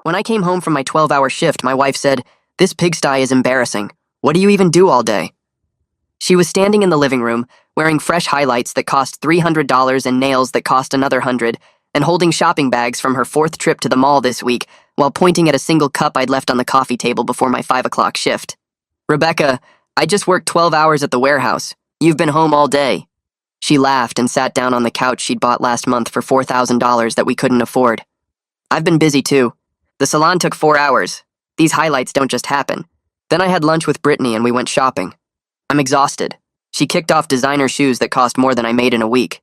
When I came home from my 12-hour shift, my wife said, "This pigsty is embarrassing. What do you even do all day?" She was standing in the living room, wearing fresh highlights that cost $300 and nails that cost another $100, and holding shopping bags from her 4th trip to the mall this week, while pointing at a single cup I'd left on the coffee table before my 5 o'clock shift. "Rebecca, I just worked 12 hours at the warehouse. You've been home all day." She laughed and sat down on the couch she'd bought last month for $4,000 that we couldn't afford. "I've been busy too. The salon took 4 hours. These highlights don't just happen. Then I had lunch with Brittany and we went shopping. I'm exhausted." She kicked off designer shoes that cost more than I made in a week.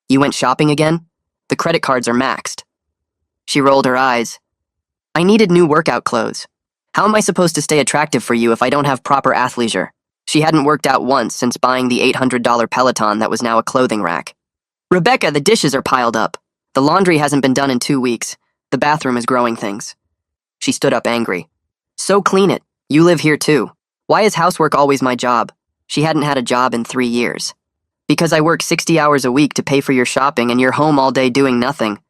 "You went shopping again? The credit cards are maxed." She rolled her eyes. "I needed new workout clothes. How am I supposed to stay attractive for you if I don't have proper athleisure?" She hadn't worked out once since buying the $800 Peloton that was now a clothing rack. "Rebecca, the dishes are piled up. The laundry hasn't been done in 2 weeks. The bathroom is growing things." She stood up angry. "So clean it. You live here too. Why is housework always my job?" She hadn't had a job in 3 years. "Because I work 60 hours a week to pay for your shopping and you're home all day doing nothing."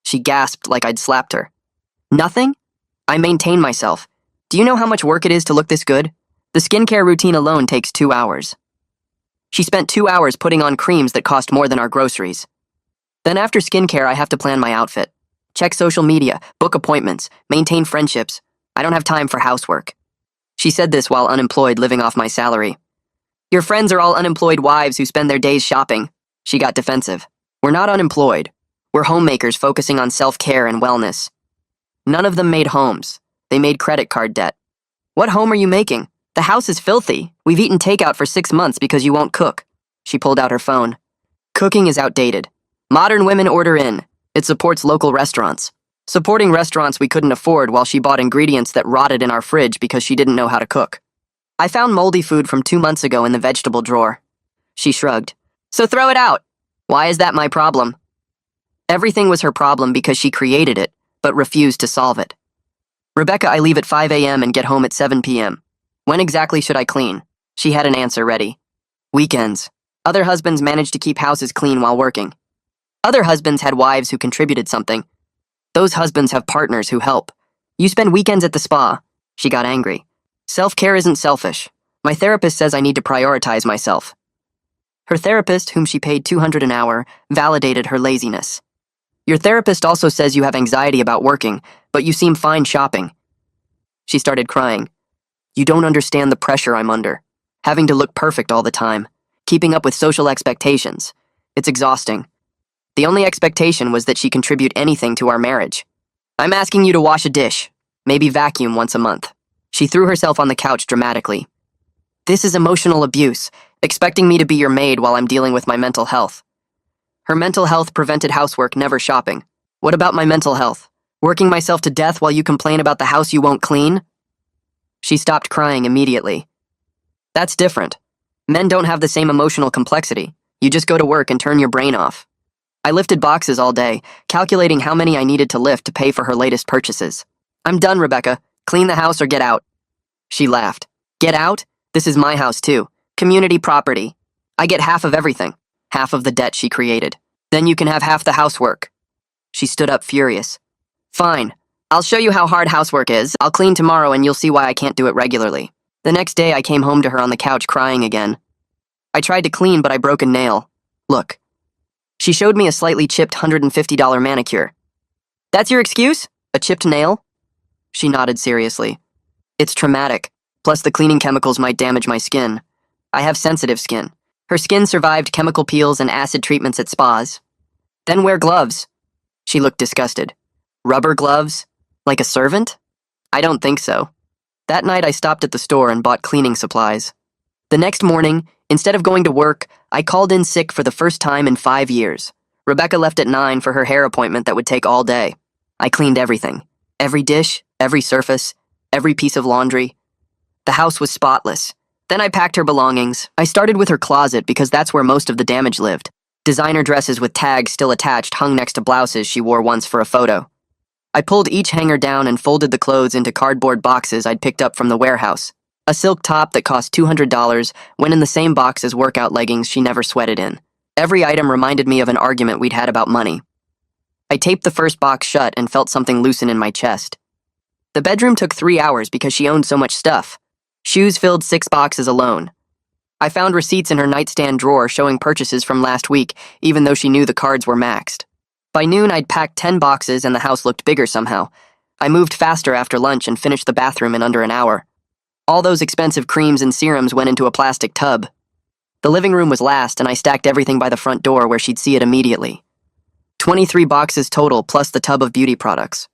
She gasped like I'd slapped her. "Nothing? I maintain myself. Do you know how much work it is to look this good? The skincare routine alone takes 2 hours." She spent 2 hours putting on creams that cost more than our groceries. "Then after skincare, I have to plan my outfit. Check social media, book appointments, maintain friendships. I don't have time for housework." She said this while unemployed, living off my salary. "Your friends are all unemployed wives who spend their days shopping." She got defensive. "We're not unemployed. We're homemakers focusing on self-care and wellness." None of them made homes. They made credit card debt. "What home are you making? The house is filthy. We've eaten takeout for 6 months because you won't cook." She pulled out her phone. "Cooking is outdated. Modern women order in. It supports local restaurants." Supporting restaurants we couldn't afford while she bought ingredients that rotted in our fridge because she didn't know how to cook. "I found moldy food from 2 months ago in the vegetable drawer." She shrugged. "So throw it out. Why is that my problem?" Everything was her problem because she created it, but refused to solve it. "Rebecca, I leave at 5 a.m. and get home at 7 p.m. When exactly should I clean?" She had an answer ready. "Weekends. Other husbands manage to keep houses clean while working. Other husbands had wives who contributed something. Those husbands have partners who help. You spend weekends at the spa." She got angry. "Self-care isn't selfish. My therapist says I need to prioritize myself." Her therapist, whom she paid $200 an hour, validated her laziness. "Your therapist also says you have anxiety about working, but you seem fine shopping." She started crying. "You don't understand the pressure I'm under. Having to look perfect all the time. Keeping up with social expectations. It's exhausting. The only expectation was that she contribute anything to our marriage. I'm asking you to wash a dish, maybe vacuum once a month." She threw herself on the couch dramatically. "This is emotional abuse, expecting me to be your maid while I'm dealing with my mental health." Her mental health prevented housework, never shopping. What about my mental health? Working myself to death while you complain about the house you won't clean? She stopped crying immediately. "That's different. Men don't have the same emotional complexity. You just go to work and turn your brain off." I lifted boxes all day, calculating how many I needed to lift to pay for her latest purchases. "I'm done, Rebecca. Clean the house or get out." She laughed. "Get out? This is my house too. Community property. I get half of everything. Half of the debt she created. Then you can have half the housework." She stood up furious. "Fine. I'll show you how hard housework is. I'll clean tomorrow and you'll see why I can't do it regularly." The next day I came home to her on the couch crying again. "I tried to clean, but I broke a nail. Look." She showed me a slightly chipped $150 manicure. "That's your excuse? A chipped nail?" She nodded seriously. "It's traumatic. Plus the cleaning chemicals might damage my skin. I have sensitive skin." Her skin survived chemical peels and acid treatments at spas. "Then wear gloves." She looked disgusted. "Rubber gloves? Like a servant?" "I don't think so." That night I stopped at the store and bought cleaning supplies. The next morning, instead of going to work, I called in sick for the first time in 5 years. Rebecca left at 9 for her hair appointment that would take all day. I cleaned everything. Every dish, every surface, every piece of laundry. The house was spotless. Then I packed her belongings. I started with her closet because that's where most of the damage lived. Designer dresses with tags still attached hung next to blouses she wore once for a photo. I pulled each hanger down and folded the clothes into cardboard boxes I'd picked up from the warehouse. A silk top that cost $200 went in the same box as workout leggings she never sweated in. Every item reminded me of an argument we'd had about money. I taped the first box shut and felt something loosen in my chest. The bedroom took 3 hours because she owned so much stuff. Shoes filled 6 boxes alone. I found receipts in her nightstand drawer showing purchases from last week, even though she knew the cards were maxed. By noon, I'd packed 10 boxes and the house looked bigger somehow. I moved faster after lunch and finished the bathroom in under an hour. All those expensive creams and serums went into a plastic tub. The living room was last, and I stacked everything by the front door where she'd see it immediately. 23 boxes total, plus the tub of beauty products.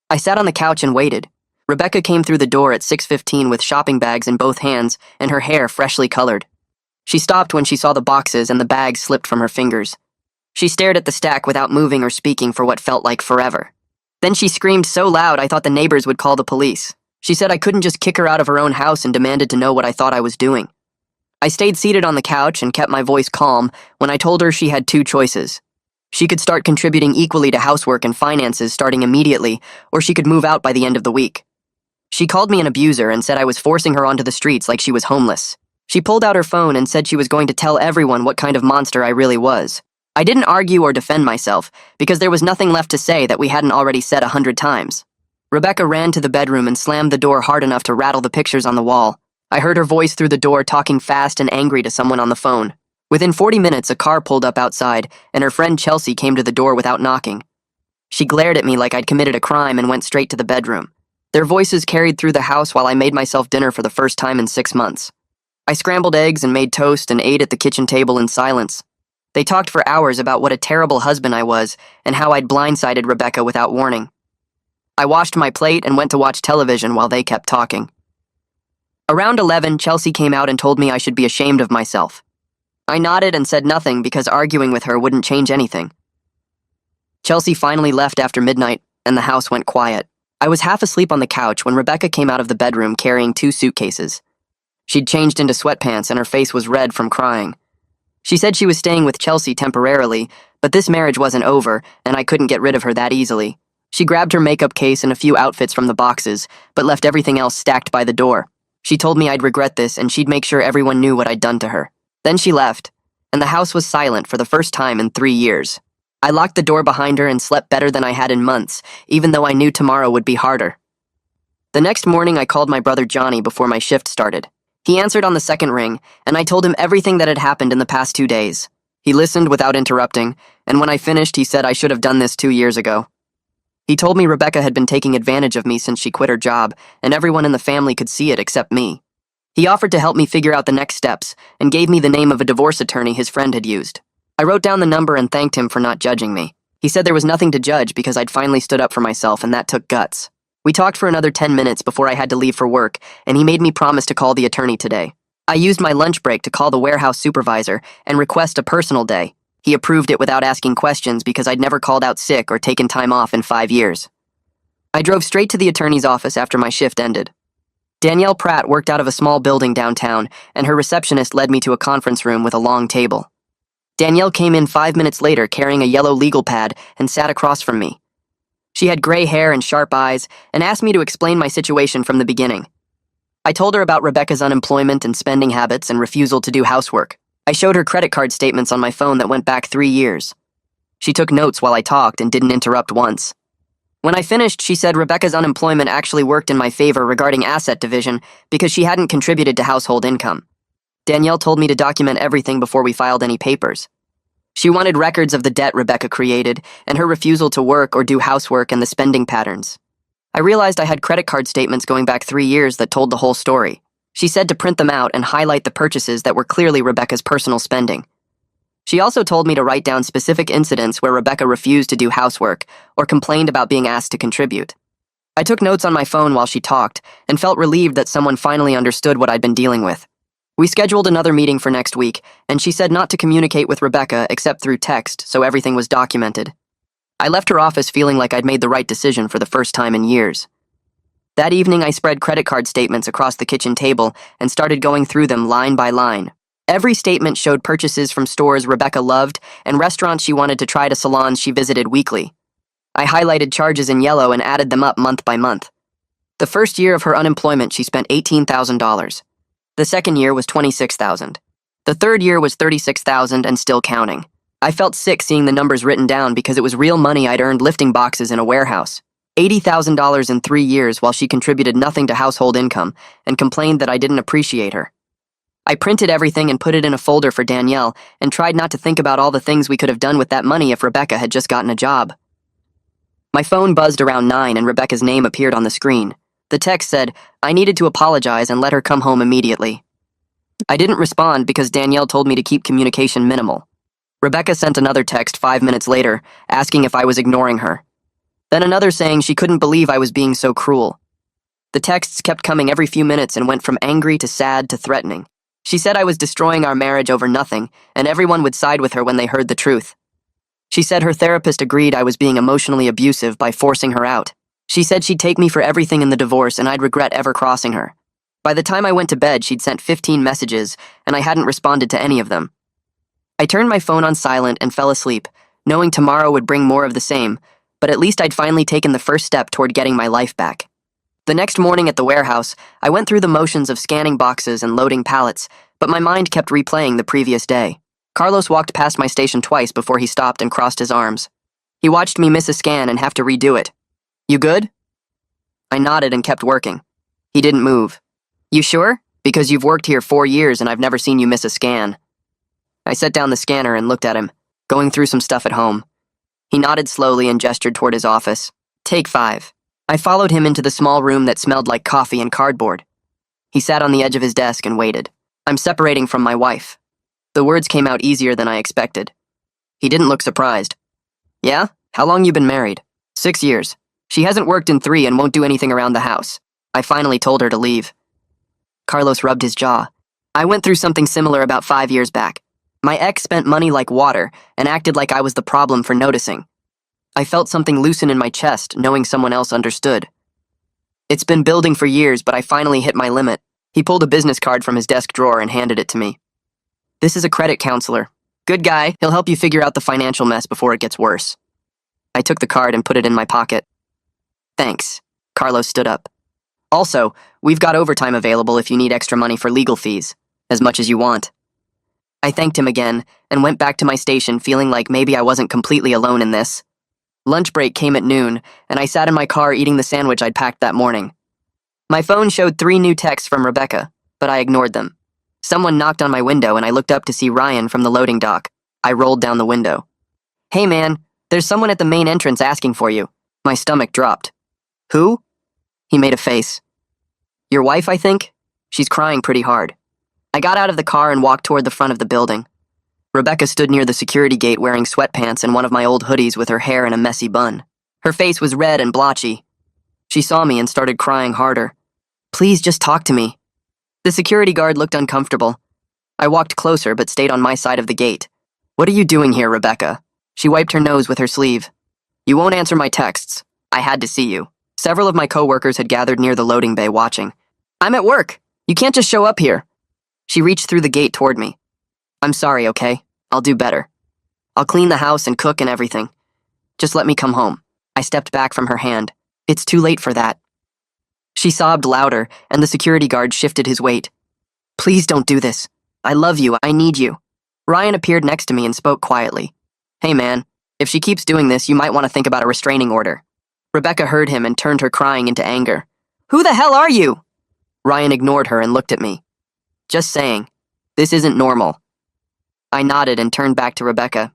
I sat on the couch and waited. Rebecca came through the door at 6:15 with shopping bags in both hands and her hair freshly colored. She stopped when she saw the boxes and the bags slipped from her fingers. She stared at the stack without moving or speaking for what felt like forever. Then she screamed so loud I thought the neighbors would call the police. She said I couldn't just kick her out of her own house and demanded to know what I thought I was doing. I stayed seated on the couch and kept my voice calm when I told her she had 2 choices. She could start contributing equally to housework and finances starting immediately, or she could move out by the end of the week. She called me an abuser and said I was forcing her onto the streets like she was homeless. She pulled out her phone and said she was going to tell everyone what kind of monster I really was. I didn't argue or defend myself, because there was nothing left to say that we hadn't already said 100 times. Rebecca ran to the bedroom and slammed the door hard enough to rattle the pictures on the wall. I heard her voice through the door talking fast and angry to someone on the phone. Within 40 minutes, a car pulled up outside, and her friend Chelsea came to the door without knocking. She glared at me like I'd committed a crime and went straight to the bedroom. Their voices carried through the house while I made myself dinner for the first time in 6 months. I scrambled eggs and made toast and ate at the kitchen table in silence. They talked for hours about what a terrible husband I was and how I'd blindsided Rebecca without warning. I washed my plate and went to watch television while they kept talking. Around 11, Chelsea came out and told me I should be ashamed of myself. I nodded and said nothing because arguing with her wouldn't change anything. Chelsea finally left after midnight, and the house went quiet. I was half asleep on the couch when Rebecca came out of the bedroom carrying 2 suitcases. She'd changed into sweatpants and her face was red from crying. She said she was staying with Chelsea temporarily, but this marriage wasn't over, and I couldn't get rid of her that easily. She grabbed her makeup case and a few outfits from the boxes, but left everything else stacked by the door. She told me I'd regret this and she'd make sure everyone knew what I'd done to her. Then she left, and the house was silent for the first time in 3 years. I locked the door behind her and slept better than I had in months, even though I knew tomorrow would be harder. The next morning, I called my brother Johnny before my shift started. He answered on the second ring, and I told him everything that had happened in the past 2 days. He listened without interrupting, and when I finished, he said I should have done this 2 years ago. He told me Rebecca had been taking advantage of me since she quit her job, and everyone in the family could see it except me. He offered to help me figure out the next steps, and gave me the name of a divorce attorney his friend had used. I wrote down the number and thanked him for not judging me. He said there was nothing to judge because I'd finally stood up for myself, and that took guts. We talked for another 10 minutes before I had to leave for work, and he made me promise to call the attorney today. I used my lunch break to call the warehouse supervisor and request a personal day. He approved it without asking questions because I'd never called out sick or taken time off in 5 years. I drove straight to the attorney's office after my shift ended. Danielle Pratt worked out of a small building downtown, and her receptionist led me to a conference room with a long table. Danielle came in 5 minutes later carrying a yellow legal pad and sat across from me. She had gray hair and sharp eyes and asked me to explain my situation from the beginning. I told her about Rebecca's unemployment and spending habits and refusal to do housework. I showed her credit card statements on my phone that went back 3 years. She took notes while I talked and didn't interrupt once. When I finished, she said Rebecca's unemployment actually worked in my favor regarding asset division because she hadn't contributed to household income. Danielle told me to document everything before we filed any papers. She wanted records of the debt Rebecca created and her refusal to work or do housework and the spending patterns. I realized I had credit card statements going back 3 years that told the whole story. She said to print them out and highlight the purchases that were clearly Rebecca's personal spending. She also told me to write down specific incidents where Rebecca refused to do housework or complained about being asked to contribute. I took notes on my phone while she talked and felt relieved that someone finally understood what I'd been dealing with. We scheduled another meeting for next week, and she said not to communicate with Rebecca except through text, so everything was documented. I left her office feeling like I'd made the right decision for the first time in years. That evening, I spread credit card statements across the kitchen table and started going through them line by line. Every statement showed purchases from stores Rebecca loved and restaurants she wanted to try to salons she visited weekly. I highlighted charges in yellow and added them up month by month. The first year of her unemployment, she spent $18,000. The second year was $26,000. The third year was $36,000 and still counting. I felt sick seeing the numbers written down because it was real money I'd earned lifting boxes in a warehouse. $80,000 in 3 years while she contributed nothing to household income and complained that I didn't appreciate her. I printed everything and put it in a folder for Danielle and tried not to think about all the things we could have done with that money if Rebecca had just gotten a job. My phone buzzed around 9 and Rebecca's name appeared on the screen. The text said, I needed to apologize and let her come home immediately. I didn't respond because Danielle told me to keep communication minimal. Rebecca sent another text 5 minutes later, asking if I was ignoring her. Then another saying she couldn't believe I was being so cruel. The texts kept coming every few minutes and went from angry to sad to threatening. She said I was destroying our marriage over nothing, and everyone would side with her when they heard the truth. She said her therapist agreed I was being emotionally abusive by forcing her out. She said she'd take me for everything in the divorce and I'd regret ever crossing her. By the time I went to bed, she'd sent 15 messages, and I hadn't responded to any of them. I turned my phone on silent and fell asleep, knowing tomorrow would bring more of the same, but at least I'd finally taken the first step toward getting my life back. The next morning at the warehouse, I went through the motions of scanning boxes and loading pallets, but my mind kept replaying the previous day. Carlos walked past my station twice before he stopped and crossed his arms. He watched me miss a scan and have to redo it. You good? I nodded and kept working. He didn't move. You sure? Because you've worked here 4 years and I've never seen you miss a scan. I set down the scanner and looked at him, going through some stuff at home. He nodded slowly and gestured toward his office. Take 5. I followed him into the small room that smelled like coffee and cardboard. He sat on the edge of his desk and waited. I'm separating from my wife. The words came out easier than I expected. He didn't look surprised. Yeah? How long you been married? 6 years. She hasn't worked in 3 and won't do anything around the house. I finally told her to leave. Carlos rubbed his jaw. I went through something similar about 5 years back. My ex spent money like water and acted like I was the problem for noticing. I felt something loosen in my chest, knowing someone else understood. It's been building for years, but I finally hit my limit. He pulled a business card from his desk drawer and handed it to me. This is a credit counselor. Good guy, he'll help you figure out the financial mess before it gets worse. I took the card and put it in my pocket. Thanks. Carlos stood up. Also, we've got overtime available if you need extra money for legal fees, as much as you want. I thanked him again and went back to my station feeling like maybe I wasn't completely alone in this. Lunch break came at noon, and I sat in my car eating the sandwich I'd packed that morning. My phone showed 3 new texts from Rebecca, but I ignored them. Someone knocked on my window and I looked up to see Ryan from the loading dock. I rolled down the window. Hey man, there's someone at the main entrance asking for you. My stomach dropped. Who? He made a face. Your wife, I think? She's crying pretty hard. I got out of the car and walked toward the front of the building. Rebecca stood near the security gate wearing sweatpants and one of my old hoodies with her hair in a messy bun. Her face was red and blotchy. She saw me and started crying harder. Please just talk to me. The security guard looked uncomfortable. I walked closer but stayed on my side of the gate. What are you doing here, Rebecca? She wiped her nose with her sleeve. You won't answer my texts. I had to see you. Several of my coworkers had gathered near the loading bay watching. I'm at work. You can't just show up here. She reached through the gate toward me. I'm sorry, okay? I'll do better. I'll clean the house and cook and everything. Just let me come home. I stepped back from her hand. It's too late for that. She sobbed louder, and the security guard shifted his weight. Please don't do this. I love you. I need you. Ryan appeared next to me and spoke quietly. Hey man, if she keeps doing this, you might want to think about a restraining order. Rebecca heard him and turned her crying into anger. Who the hell are you? Ryan ignored her and looked at me. Just saying. This isn't normal. I nodded and turned back to Rebecca.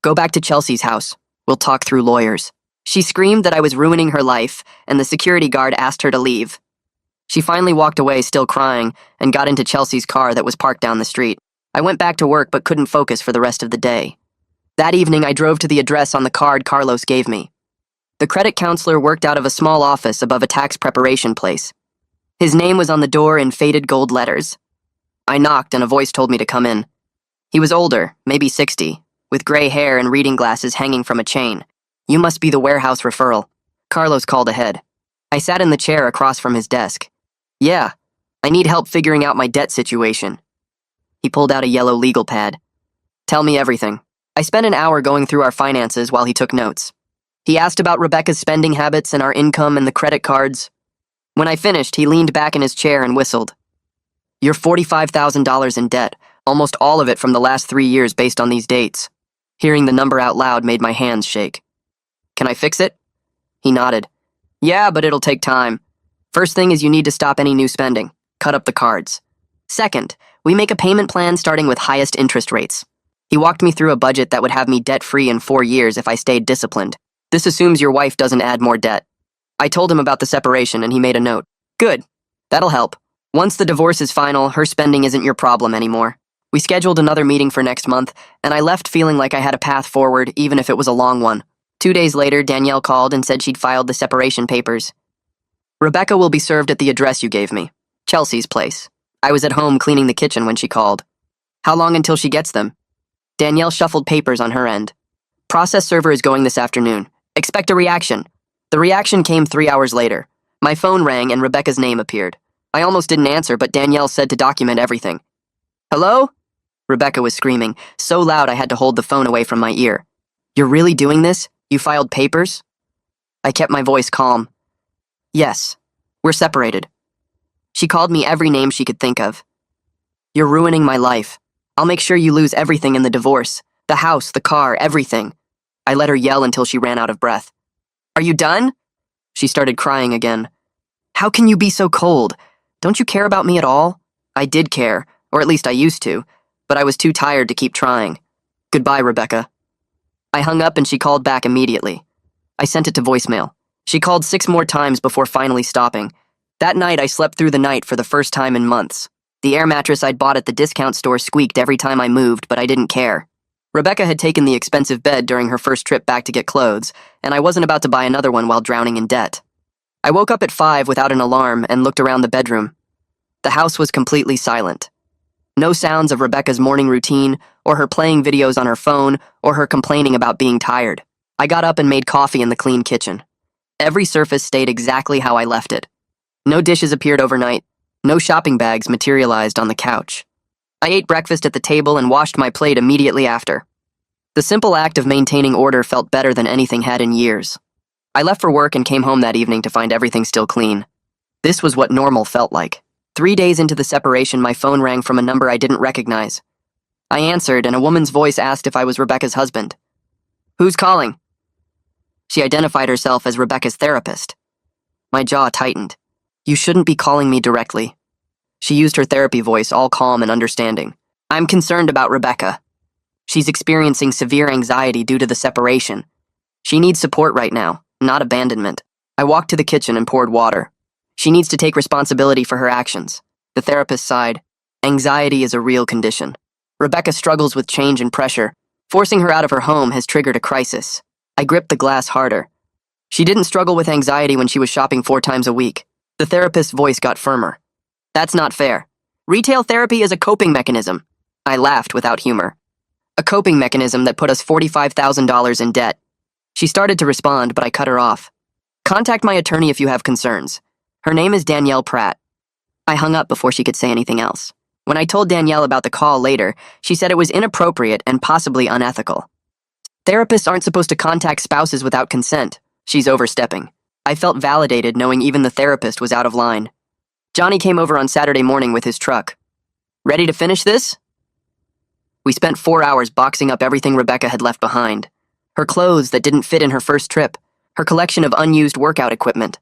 Go back to Chelsea's house. We'll talk through lawyers. She screamed that I was ruining her life, and the security guard asked her to leave. She finally walked away, still crying, and got into Chelsea's car that was parked down the street. I went back to work but couldn't focus for the rest of the day. That evening, I drove to the address on the card Carlos gave me. The credit counselor worked out of a small office above a tax preparation place. His name was on the door in faded gold letters. I knocked and a voice told me to come in. He was older, maybe 60, with gray hair and reading glasses hanging from a chain. You must be the warehouse referral. Carlos called ahead. I sat in the chair across from his desk. Yeah, I need help figuring out my debt situation. He pulled out a yellow legal pad. Tell me everything. I spent an hour going through our finances while he took notes. He asked about Rebecca's spending habits and our income and the credit cards. When I finished, he leaned back in his chair and whistled. You're $45,000 in debt, almost all of it from the last 3 years based on these dates. Hearing the number out loud made my hands shake. Can I fix it? He nodded. Yeah, but it'll take time. First thing is you need to stop any new spending. Cut up the cards. Second, we make a payment plan starting with highest interest rates. He walked me through a budget that would have me debt-free in 4 years if I stayed disciplined. This assumes your wife doesn't add more debt. I told him about the separation and he made a note. Good. That'll help. Once the divorce is final, her spending isn't your problem anymore. We scheduled another meeting for next month, and I left feeling like I had a path forward, even if it was a long one. 2 days later, Danielle called and said she'd filed the separation papers. Rebecca will be served at the address you gave me, Chelsea's place. I was at home cleaning the kitchen when she called. How long until she gets them? Danielle shuffled papers on her end. Process server is going this afternoon. Expect a reaction. The reaction came 3 hours later. My phone rang and Rebecca's name appeared. I almost didn't answer, but Danielle said to document everything. Hello? Rebecca was screaming, so loud I had to hold the phone away from my ear. You're really doing this? You filed papers? I kept my voice calm. Yes, we're separated. She called me every name she could think of. You're ruining my life. I'll make sure you lose everything in the divorce. The house, the car, everything. I let her yell until she ran out of breath. Are you done? She started crying again. How can you be so cold? Don't you care about me at all? I did care, or at least I used to, but I was too tired to keep trying. Goodbye, Rebecca. I hung up and she called back immediately. I sent it to voicemail. She called 6 more times before finally stopping. That night, I slept through the night for the first time in months. The air mattress I'd bought at the discount store squeaked every time I moved, but I didn't care. Rebecca had taken the expensive bed during her first trip back to get clothes, and I wasn't about to buy another one while drowning in debt. I woke up at 5 without an alarm and looked around the bedroom. The house was completely silent. No sounds of Rebecca's morning routine, or her playing videos on her phone, or her complaining about being tired. I got up and made coffee in the clean kitchen. Every surface stayed exactly how I left it. No dishes appeared overnight. No shopping bags materialized on the couch. I ate breakfast at the table and washed my plate immediately after. The simple act of maintaining order felt better than anything had in years. I left for work and came home that evening to find everything still clean. This was what normal felt like. 3 days into the separation, my phone rang from a number I didn't recognize. I answered, and a woman's voice asked if I was Rebecca's husband. Who's calling? She identified herself as Rebecca's therapist. My jaw tightened. You shouldn't be calling me directly. She used her therapy voice, all calm and understanding. I'm concerned about Rebecca. She's experiencing severe anxiety due to the separation. She needs support right now, not abandonment. I walked to the kitchen and poured water. She needs to take responsibility for her actions. The therapist sighed. Anxiety is a real condition. Rebecca struggles with change and pressure. Forcing her out of her home has triggered a crisis. I gripped the glass harder. She didn't struggle with anxiety when she was shopping 4 times a week. The therapist's voice got firmer. That's not fair. Retail therapy is a coping mechanism. I laughed without humor. A coping mechanism that put us $45,000 in debt. She started to respond, but I cut her off. Contact my attorney if you have concerns. Her name is Danielle Pratt. I hung up before she could say anything else. When I told Danielle about the call later, she said it was inappropriate and possibly unethical. Therapists aren't supposed to contact spouses without consent. She's overstepping. I felt validated knowing even the therapist was out of line. Johnny came over on Saturday morning with his truck. Ready to finish this? We spent 4 hours boxing up everything Rebecca had left behind. Her clothes that didn't fit in her first trip, her collection of unused workout equipment,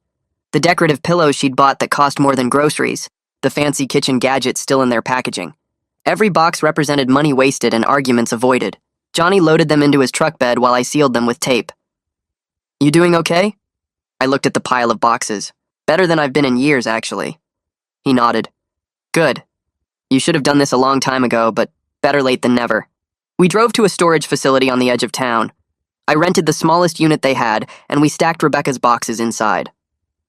the decorative pillows she'd bought that cost more than groceries, the fancy kitchen gadgets still in their packaging. Every box represented money wasted and arguments avoided. Johnny loaded them into his truck bed while I sealed them with tape. You doing okay? I looked at the pile of boxes. Better than I've been in years, actually. He nodded. Good. You should have done this a long time ago, but better late than never. We drove to a storage facility on the edge of town. I rented the smallest unit they had, and we stacked Rebecca's boxes inside.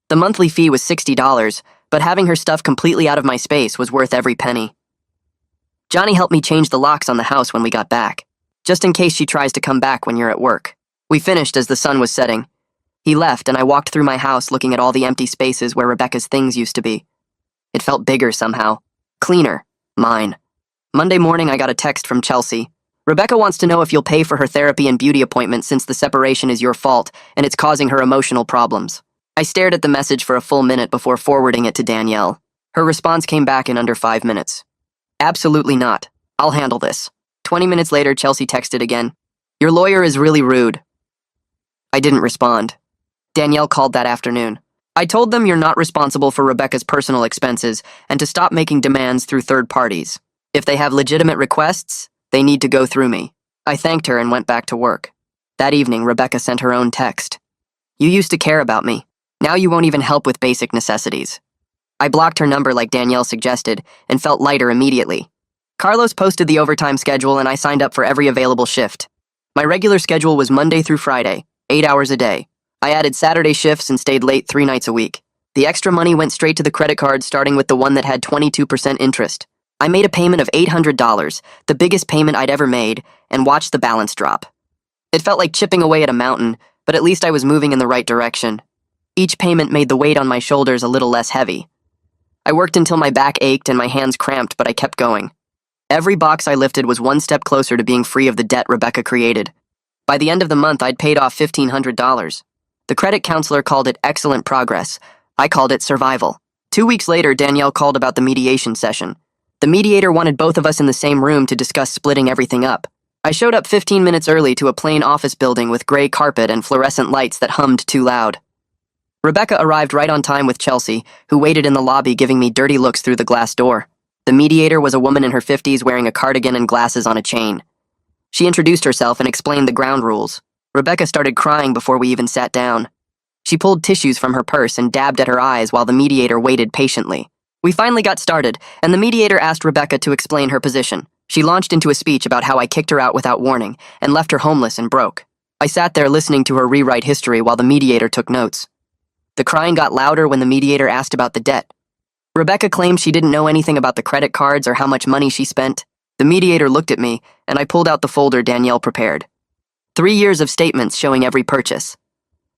The monthly fee was $60, but having her stuff completely out of my space was worth every penny. Johnny helped me change the locks on the house when we got back, just in case she tries to come back when you're at work. We finished as the sun was setting. He left, and I walked through my house looking at all the empty spaces where Rebecca's things used to be. It felt bigger somehow. Cleaner. Mine. Monday morning, I got a text from Chelsea. Rebecca wants to know if you'll pay for her therapy and beauty appointment since the separation is your fault and it's causing her emotional problems. I stared at the message for a full minute before forwarding it to Danielle. Her response came back in under 5 minutes. Absolutely not. I'll handle this. 20 minutes later, Chelsea texted again. Your lawyer is really rude. I didn't respond. Danielle called that afternoon. I told them you're not responsible for Rebecca's personal expenses and to stop making demands through third parties. If they have legitimate requests, they need to go through me. I thanked her and went back to work. That evening, Rebecca sent her own text. You used to care about me. Now you won't even help with basic necessities. I blocked her number like Danielle suggested and felt lighter immediately. Carlos posted the overtime schedule and I signed up for every available shift. My regular schedule was Monday through Friday, 8 hours a day. I added Saturday shifts and stayed late 3 nights a week. The extra money went straight to the credit card, starting with the one that had 22% interest. I made a payment of $800, the biggest payment I'd ever made, and watched the balance drop. It felt like chipping away at a mountain, but at least I was moving in the right direction. Each payment made the weight on my shoulders a little less heavy. I worked until my back ached and my hands cramped, but I kept going. Every box I lifted was one step closer to being free of the debt Rebecca created. By the end of the month, I'd paid off $1,500. The credit counselor called it excellent progress. I called it survival. 2 weeks later, Danielle called about the mediation session. The mediator wanted both of us in the same room to discuss splitting everything up. I showed up 15 minutes early to a plain office building with gray carpet and fluorescent lights that hummed too loud. Rebecca arrived right on time with Chelsea, who waited in the lobby giving me dirty looks through the glass door. The mediator was a woman in her 50s wearing a cardigan and glasses on a chain. She introduced herself and explained the ground rules. Rebecca started crying before we even sat down. She pulled tissues from her purse and dabbed at her eyes while the mediator waited patiently. We finally got started, and the mediator asked Rebecca to explain her position. She launched into a speech about how I kicked her out without warning and left her homeless and broke. I sat there listening to her rewrite history while the mediator took notes. The crying got louder when the mediator asked about the debt. Rebecca claimed she didn't know anything about the credit cards or how much money she spent. The mediator looked at me, and I pulled out the folder Danielle prepared. 3 years of statements showing every purchase.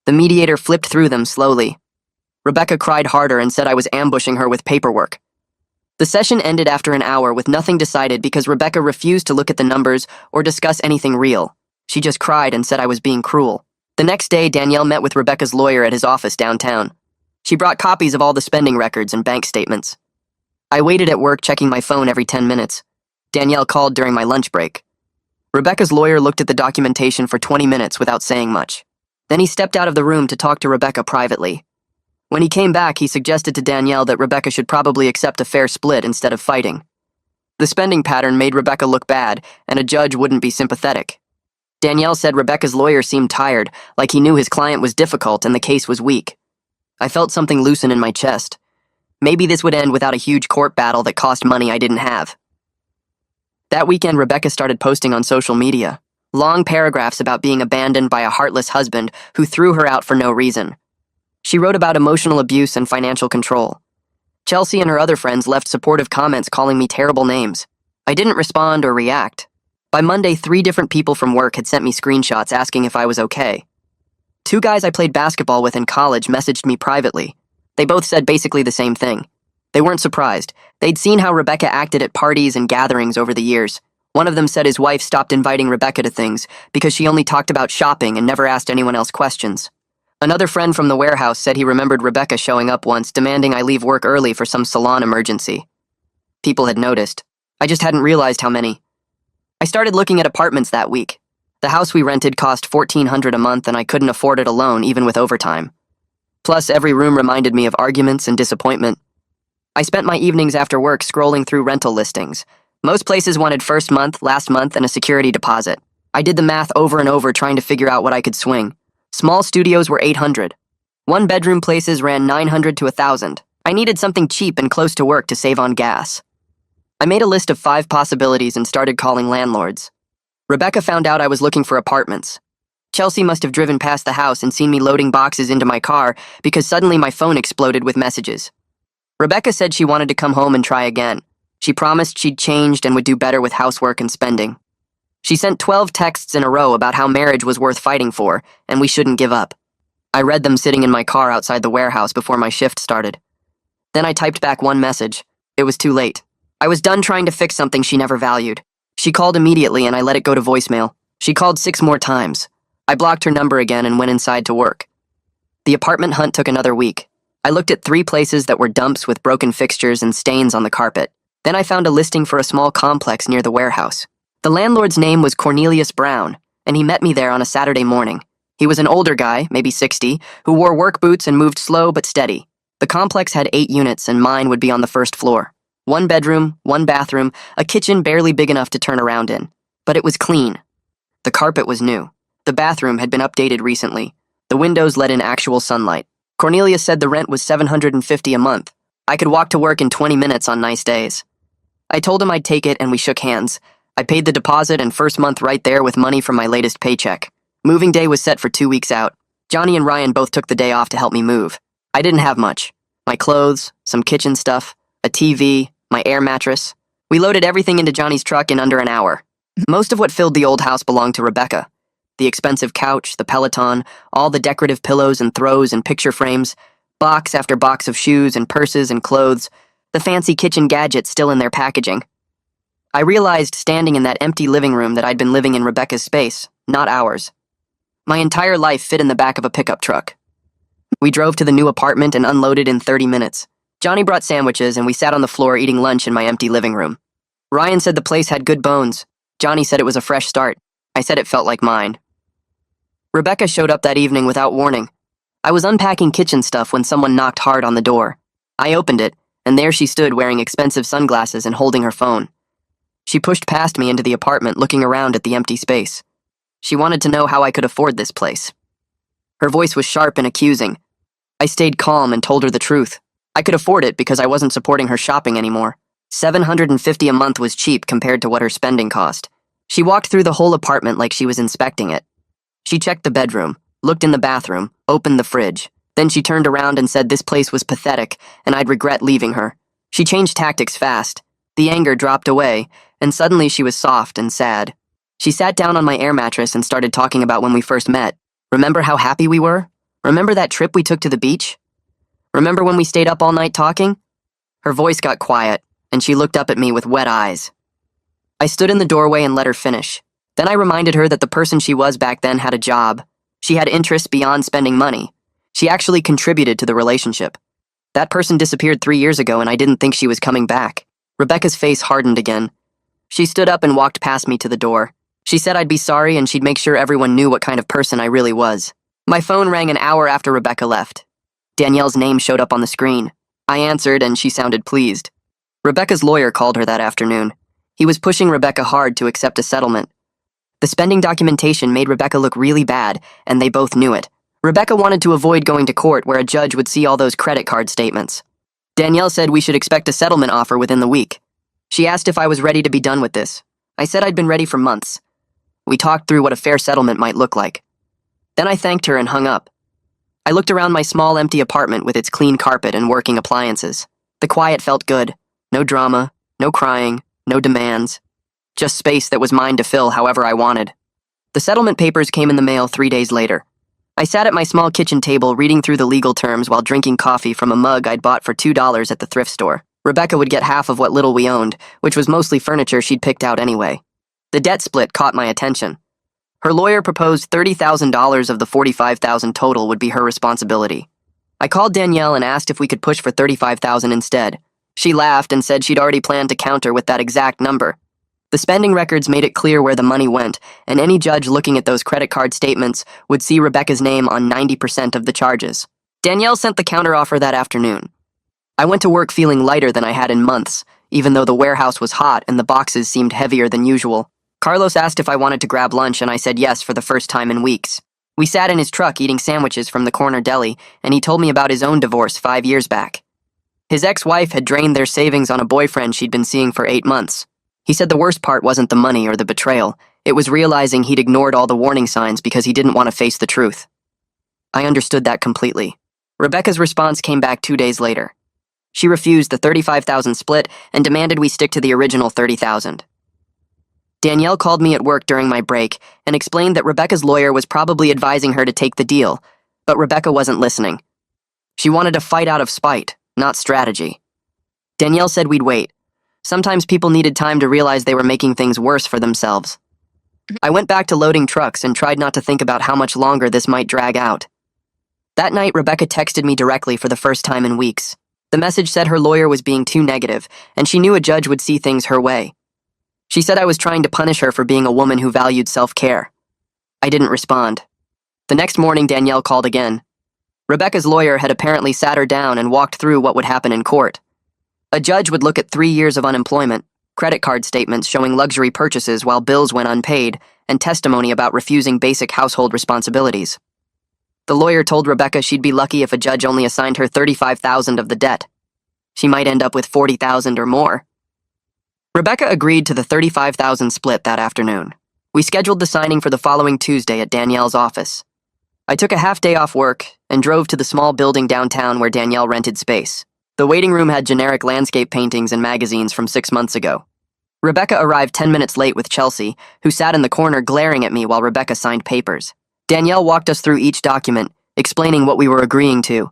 The mediator flipped through them slowly. Rebecca cried harder and said I was ambushing her with paperwork. The session ended after an hour with nothing decided because Rebecca refused to look at the numbers or discuss anything real. She just cried and said I was being cruel. The next day, Danielle met with Rebecca's lawyer at his office downtown. She brought copies of all the spending records and bank statements. I waited at work checking my phone every 10 minutes. Danielle called during my lunch break. Rebecca's lawyer looked at the documentation for 20 minutes without saying much. Then he stepped out of the room to talk to Rebecca privately. When he came back, he suggested to Danielle that Rebecca should probably accept a fair split instead of fighting. The spending pattern made Rebecca look bad, and a judge wouldn't be sympathetic. Danielle said Rebecca's lawyer seemed tired, like he knew his client was difficult and the case was weak. I felt something loosen in my chest. Maybe this would end without a huge court battle that cost money I didn't have. That weekend, Rebecca started posting on social media. Long paragraphs about being abandoned by a heartless husband who threw her out for no reason. She wrote about emotional abuse and financial control. Chelsea and her other friends left supportive comments calling me terrible names. I didn't respond or react. By Monday, 3 different people from work had sent me screenshots asking if I was okay. 2 guys I played basketball with in college messaged me privately. They both said basically the same thing. They weren't surprised. They'd seen how Rebecca acted at parties and gatherings over the years. One of them said his wife stopped inviting Rebecca to things because she only talked about shopping and never asked anyone else questions. Another friend from the warehouse said he remembered Rebecca showing up once demanding I leave work early for some salon emergency. People had noticed. I just hadn't realized how many. I started looking at apartments that week. The house we rented cost $1,400 a month and I couldn't afford it alone even with overtime. Plus, every room reminded me of arguments and disappointment. I spent my evenings after work scrolling through rental listings. Most places wanted first month, last month, and a security deposit. I did the math over and over trying to figure out what I could swing. Small studios were $800. 1-bedroom places ran $900 to $1,000. I needed something cheap and close to work to save on gas. I made a list of 5 possibilities and started calling landlords. Rebecca found out I was looking for apartments. Chelsea must have driven past the house and seen me loading boxes into my car because suddenly my phone exploded with messages. Rebecca said she wanted to come home and try again. She promised she'd changed and would do better with housework and spending. She sent 12 texts in a row about how marriage was worth fighting for and we shouldn't give up. I read them sitting in my car outside the warehouse before my shift started. Then I typed back one message. It was too late. I was done trying to fix something she never valued. She called immediately and I let it go to voicemail. She called 6 more times. I blocked her number again and went inside to work. The apartment hunt took another week. I looked at 3 places that were dumps with broken fixtures and stains on the carpet. Then I found a listing for a small complex near the warehouse. The landlord's name was Cornelius Brown, and he met me there on a Saturday morning. He was an older guy, maybe 60, who wore work boots and moved slow but steady. The complex had 8 units and mine would be on the first floor. 1 bedroom, 1 bathroom, a kitchen barely big enough to turn around in. But it was clean. The carpet was new. The bathroom had been updated recently. The windows let in actual sunlight. Cornelia said the rent was $750 a month. I could walk to work in 20 minutes on nice days. I told him I'd take it and we shook hands. I paid the deposit and first month right there with money from my latest paycheck. Moving day was set for 2 weeks out. Johnny and Ryan both took the day off to help me move. I didn't have much. My clothes, some kitchen stuff, a TV, my air mattress. We loaded everything into Johnny's truck in under an hour. Most of what filled the old house belonged to Rebecca. The expensive couch, the Peloton, all the decorative pillows and throws and picture frames, box after box of shoes and purses and clothes, the fancy kitchen gadgets still in their packaging. I realized standing in that empty living room that I'd been living in Rebecca's space, not ours. My entire life fit in the back of a pickup truck. We drove to the new apartment and unloaded in 30 minutes. Johnny brought sandwiches and we sat on the floor eating lunch in my empty living room. Ryan said the place had good bones. Johnny said it was a fresh start. I said it felt like mine. Rebecca showed up that evening without warning. I was unpacking kitchen stuff when someone knocked hard on the door. I opened it, and there she stood wearing expensive sunglasses and holding her phone. She pushed past me into the apartment, looking around at the empty space. She wanted to know how I could afford this place. Her voice was sharp and accusing. I stayed calm and told her the truth. I could afford it because I wasn't supporting her shopping anymore. $750 a month was cheap compared to what her spending cost. She walked through the whole apartment like she was inspecting it. She checked the bedroom, looked in the bathroom, opened the fridge. Then she turned around and said this place was pathetic and I'd regret leaving her. She changed tactics fast. The anger dropped away, and suddenly she was soft and sad. She sat down on my air mattress and started talking about when we first met. Remember how happy we were? Remember that trip we took to the beach? Remember when we stayed up all night talking? Her voice got quiet, and she looked up at me with wet eyes. I stood in the doorway and let her finish. Then I reminded her that the person she was back then had a job. She had interests beyond spending money. She actually contributed to the relationship. That person disappeared 3 years ago and I didn't think she was coming back. Rebecca's face hardened again. She stood up and walked past me to the door. She said I'd be sorry and she'd make sure everyone knew what kind of person I really was. My phone rang an hour after Rebecca left. Danielle's name showed up on the screen. I answered and she sounded pleased. Rebecca's lawyer called her that afternoon. He was pushing Rebecca hard to accept a settlement. The spending documentation made Rebecca look really bad, and they both knew it. Rebecca wanted to avoid going to court where a judge would see all those credit card statements. Danielle said we should expect a settlement offer within the week. She asked if I was ready to be done with this. I said I'd been ready for months. We talked through what a fair settlement might look like. Then I thanked her and hung up. I looked around my small empty apartment with its clean carpet and working appliances. The quiet felt good. No drama, no crying, no demands. Just space that was mine to fill however I wanted. The settlement papers came in the mail 3 days later. I sat at my small kitchen table reading through the legal terms while drinking coffee from a mug I'd bought for $2 at the thrift store. Rebecca would get half of what little we owned, which was mostly furniture she'd picked out anyway. The debt split caught my attention. Her lawyer proposed $30,000 of the $45,000 total would be her responsibility. I called Danielle and asked if we could push for $35,000 instead. She laughed and said she'd already planned to counter with that exact number. The spending records made it clear where the money went, and any judge looking at those credit card statements would see Rebecca's name on 90% of the charges. Danielle sent the counteroffer that afternoon. I went to work feeling lighter than I had in months, even though the warehouse was hot and the boxes seemed heavier than usual. Carlos asked if I wanted to grab lunch, and I said yes for the first time in weeks. We sat in his truck eating sandwiches from the corner deli, and he told me about his own divorce 5 years back. His ex-wife had drained their savings on a boyfriend she'd been seeing for 8 months. He said the worst part wasn't the money or the betrayal. It was realizing he'd ignored all the warning signs because he didn't want to face the truth. I understood that completely. Rebecca's response came back 2 days later. She refused the $35,000 split and demanded we stick to the original $30,000. Danielle called me at work during my break and explained that Rebecca's lawyer was probably advising her to take the deal, but Rebecca wasn't listening. She wanted to fight out of spite, not strategy. Danielle said we'd wait. Sometimes people needed time to realize they were making things worse for themselves. I went back to loading trucks and tried not to think about how much longer this might drag out. That night, Rebecca texted me directly for the first time in weeks. The message said her lawyer was being too negative, and she knew a judge would see things her way. She said I was trying to punish her for being a woman who valued self-care. I didn't respond. The next morning, Danielle called again. Rebecca's lawyer had apparently sat her down and walked through what would happen in court. A judge would look at 3 years of unemployment, credit card statements showing luxury purchases while bills went unpaid, and testimony about refusing basic household responsibilities. The lawyer told Rebecca she'd be lucky if a judge only assigned her $35,000 of the debt. She might end up with $40,000 or more. Rebecca agreed to the $35,000 split that afternoon. We scheduled the signing for the following Tuesday at Danielle's office. I took a half day off work and drove to the small building downtown where Danielle rented space. The waiting room had generic landscape paintings and magazines from 6 months ago. Rebecca arrived 10 minutes late with Chelsea, who sat in the corner glaring at me while Rebecca signed papers. Danielle walked us through each document, explaining what we were agreeing to.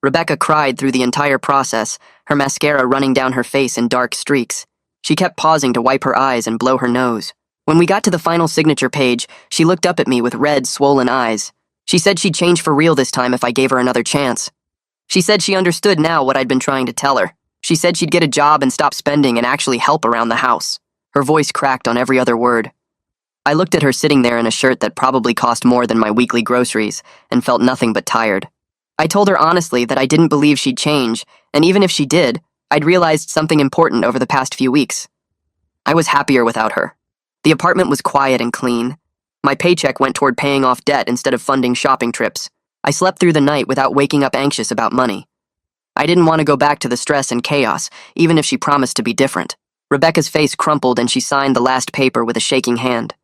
Rebecca cried through the entire process, her mascara running down her face in dark streaks. She kept pausing to wipe her eyes and blow her nose. When we got to the final signature page, she looked up at me with red, swollen eyes. She said she'd change for real this time if I gave her another chance. She said she understood now what I'd been trying to tell her. She said she'd get a job and stop spending and actually help around the house. Her voice cracked on every other word. I looked at her sitting there in a shirt that probably cost more than my weekly groceries and felt nothing but tired. I told her honestly that I didn't believe she'd change, and even if she did, I'd realized something important over the past few weeks. I was happier without her. The apartment was quiet and clean. My paycheck went toward paying off debt instead of funding shopping trips. I slept through the night without waking up anxious about money. I didn't want to go back to the stress and chaos, even if she promised to be different. Rebecca's face crumpled and she signed the last paper with a shaking hand.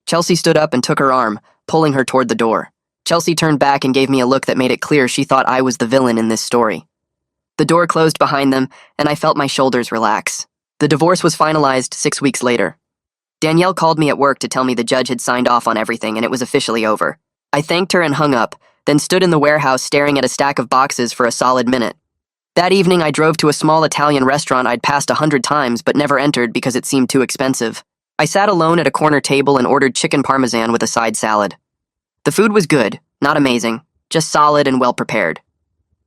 Chelsea stood up and took her arm, pulling her toward the door. Chelsea turned back and gave me a look that made it clear she thought I was the villain in this story. The door closed behind them, and I felt my shoulders relax. The divorce was finalized 6 weeks later. Danielle called me at work to tell me the judge had signed off on everything and it was officially over. I thanked her and hung up, then stood in the warehouse staring at a stack of boxes for a solid minute. That evening, I drove to a small Italian restaurant I'd passed 100 times but never entered because it seemed too expensive. I sat alone at a corner table and ordered chicken parmesan with a side salad. The food was good, not amazing, just solid and well prepared.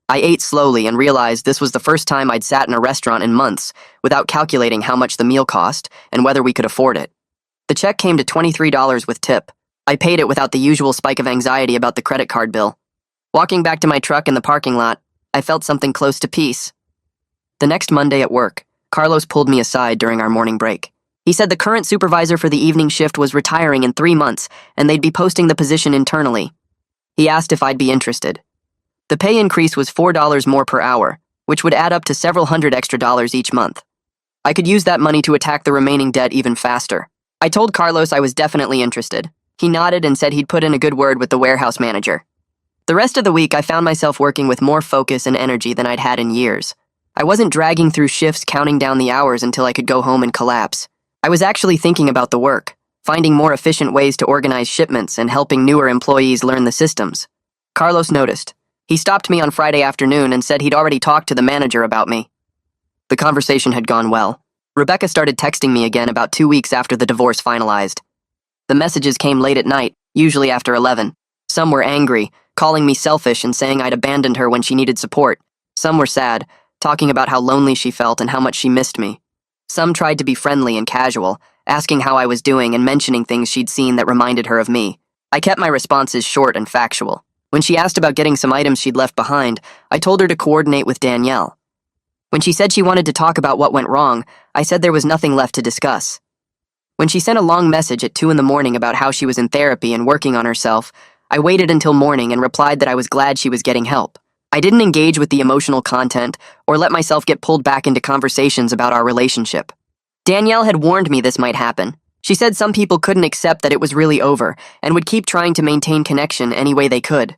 I ate slowly and realized this was the first time I'd sat in a restaurant in months without calculating how much the meal cost and whether we could afford it. The check came to $23 with tip. I paid it without the usual spike of anxiety about the credit card bill. Walking back to my truck in the parking lot, I felt something close to peace. The next Monday at work, Carlos pulled me aside during our morning break. He said the current supervisor for the evening shift was retiring in 3 months and they'd be posting the position internally. He asked if I'd be interested. The pay increase was $4 more per hour, which would add up to several hundred extra dollars each month. I could use that money to attack the remaining debt even faster. I told Carlos I was definitely interested. He nodded and said he'd put in a good word with the warehouse manager. The rest of the week, I found myself working with more focus and energy than I'd had in years. I wasn't dragging through shifts counting down the hours until I could go home and collapse. I was actually thinking about the work, finding more efficient ways to organize shipments and helping newer employees learn the systems. Carlos noticed. He stopped me on Friday afternoon and said he'd already talked to the manager about me. The conversation had gone well. Rebecca started texting me again about 2 weeks after the divorce finalized. The messages came late at night, usually after 11. Some were angry, calling me selfish and saying I'd abandoned her when she needed support. Some were sad, talking about how lonely she felt and how much she missed me. Some tried to be friendly and casual, asking how I was doing and mentioning things she'd seen that reminded her of me. I kept my responses short and factual. When she asked about getting some items she'd left behind, I told her to coordinate with Danielle. When she said she wanted to talk about what went wrong, I said there was nothing left to discuss. When she sent a long message at 2 in the morning about how she was in therapy and working on herself, I waited until morning and replied that I was glad she was getting help. I didn't engage with the emotional content or let myself get pulled back into conversations about our relationship. Danielle had warned me this might happen. She said some people couldn't accept that it was really over and would keep trying to maintain connection any way they could.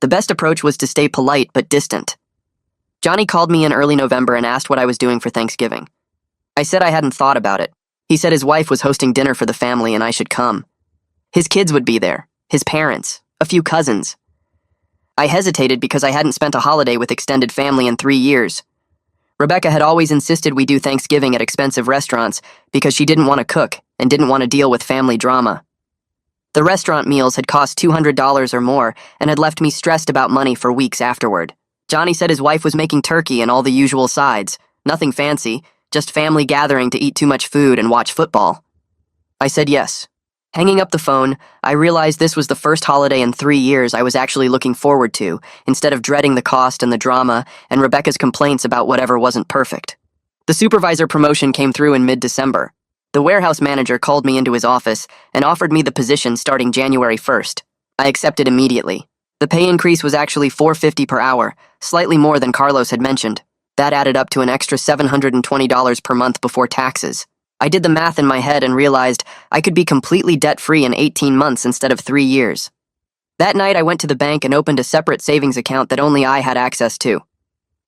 The best approach was to stay polite but distant. Johnny called me in early November and asked what I was doing for Thanksgiving. I said I hadn't thought about it. He said his wife was hosting dinner for the family and I should come. His kids would be there, his parents, a few cousins. I hesitated because I hadn't spent a holiday with extended family in 3 years. Rebecca had always insisted we do Thanksgiving at expensive restaurants because she didn't want to cook and didn't want to deal with family drama. The restaurant meals had cost $200 or more and had left me stressed about money for weeks afterward. Johnny said his wife was making turkey and all the usual sides, nothing fancy, just family gathering to eat too much food and watch football. I said yes. Hanging up the phone, I realized this was the first holiday in 3 years I was actually looking forward to, instead of dreading the cost and the drama and Rebecca's complaints about whatever wasn't perfect. The supervisor promotion came through in mid-December. The warehouse manager called me into his office and offered me the position starting January 1st. I accepted immediately. The pay increase was actually $4.50 per hour, slightly more than Carlos had mentioned. That added up to an extra $720 per month before taxes. I did the math in my head and realized I could be completely debt-free in 18 months instead of 3 years. That night, I went to the bank and opened a separate savings account that only I had access to.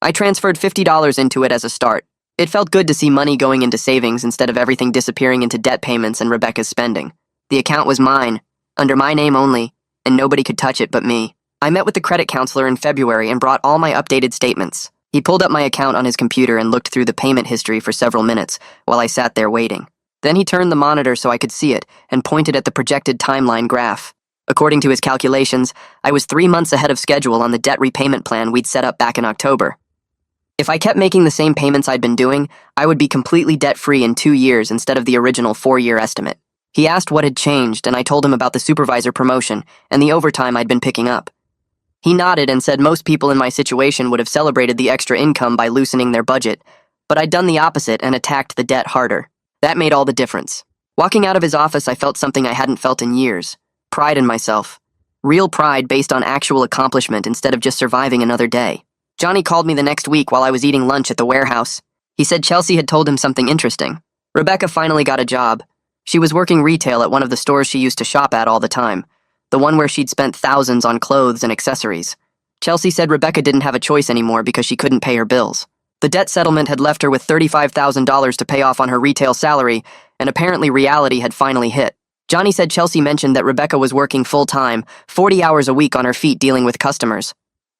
I transferred $50 into it as a start. It felt good to see money going into savings instead of everything disappearing into debt payments and Rebecca's spending. The account was mine, under my name only, and nobody could touch it but me. I met with the credit counselor in February and brought all my updated statements. He pulled up my account on his computer and looked through the payment history for several minutes while I sat there waiting. Then he turned the monitor so I could see it and pointed at the projected timeline graph. According to his calculations, I was 3 months ahead of schedule on the debt repayment plan we'd set up back in October. If I kept making the same payments I'd been doing, I would be completely debt-free in 2 years instead of the original 4-year estimate. He asked what had changed, and I told him about the supervisor promotion and the overtime I'd been picking up. He nodded and said most people in my situation would have celebrated the extra income by loosening their budget, but I'd done the opposite and attacked the debt harder. That made all the difference. Walking out of his office, I felt something I hadn't felt in years. Pride in myself. Real pride based on actual accomplishment instead of just surviving another day. Johnny called me the next week while I was eating lunch at the warehouse. He said Chelsea had told him something interesting. Rebecca finally got a job. She was working retail at one of the stores she used to shop at all the time, the one where she'd spent thousands on clothes and accessories. Chelsea said Rebecca didn't have a choice anymore because she couldn't pay her bills. The debt settlement had left her with $35,000 to pay off on her retail salary, and apparently reality had finally hit. Johnny said Chelsea mentioned that Rebecca was working full-time, 40 hours a week on her feet dealing with customers.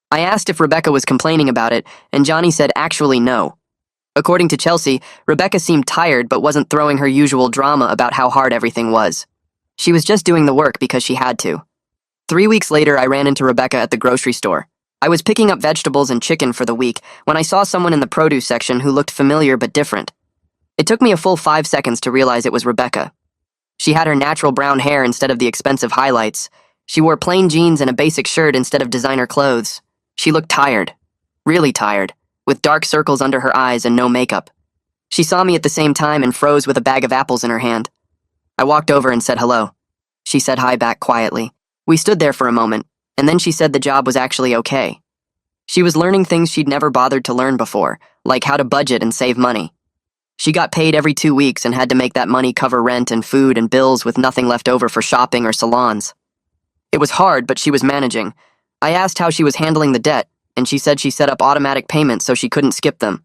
I asked if Rebecca was complaining about it, and Johnny said actually no. According to Chelsea, Rebecca seemed tired but wasn't throwing her usual drama about how hard everything was. She was just doing the work because she had to. 3 weeks later, I ran into Rebecca at the grocery store. I was picking up vegetables and chicken for the week when I saw someone in the produce section who looked familiar but different. It took me a full 5 seconds to realize it was Rebecca. She had her natural brown hair instead of the expensive highlights. She wore plain jeans and a basic shirt instead of designer clothes. She looked tired. Really tired, with dark circles under her eyes and no makeup. She saw me at the same time and froze with a bag of apples in her hand. I walked over and said hello. She said hi back quietly. We stood there for a moment, and then she said the job was actually okay. She was learning things she'd never bothered to learn before, like how to budget and save money. She got paid every 2 weeks and had to make that money cover rent and food and bills with nothing left over for shopping or salons. It was hard, but she was managing. I asked how she was handling the debt, and she said she set up automatic payments so she couldn't skip them.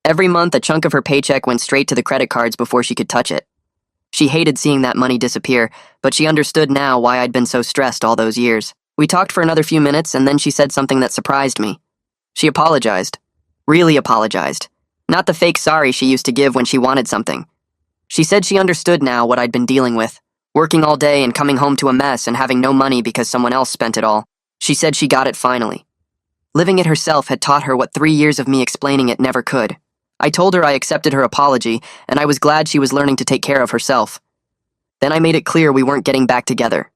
Every month, a chunk of her paycheck went straight to the credit cards before she could touch it. She hated seeing that money disappear, but she understood now why I'd been so stressed all those years. We talked for another few minutes, and then she said something that surprised me. She apologized. Really apologized. Not the fake sorry she used to give when she wanted something. She said she understood now what I'd been dealing with, working all day and coming home to a mess and having no money because someone else spent it all. She said she got it finally. Living it herself had taught her what 3 years of me explaining it never could. I told her I accepted her apology, and I was glad she was learning to take care of herself. Then I made it clear we weren't getting back together.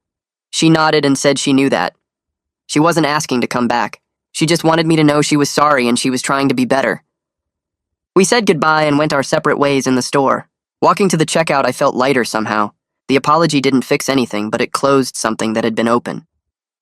She nodded and said she knew that. She wasn't asking to come back. She just wanted me to know she was sorry and she was trying to be better. We said goodbye and went our separate ways in the store. Walking to the checkout, I felt lighter somehow. The apology didn't fix anything, but it closed something that had been open.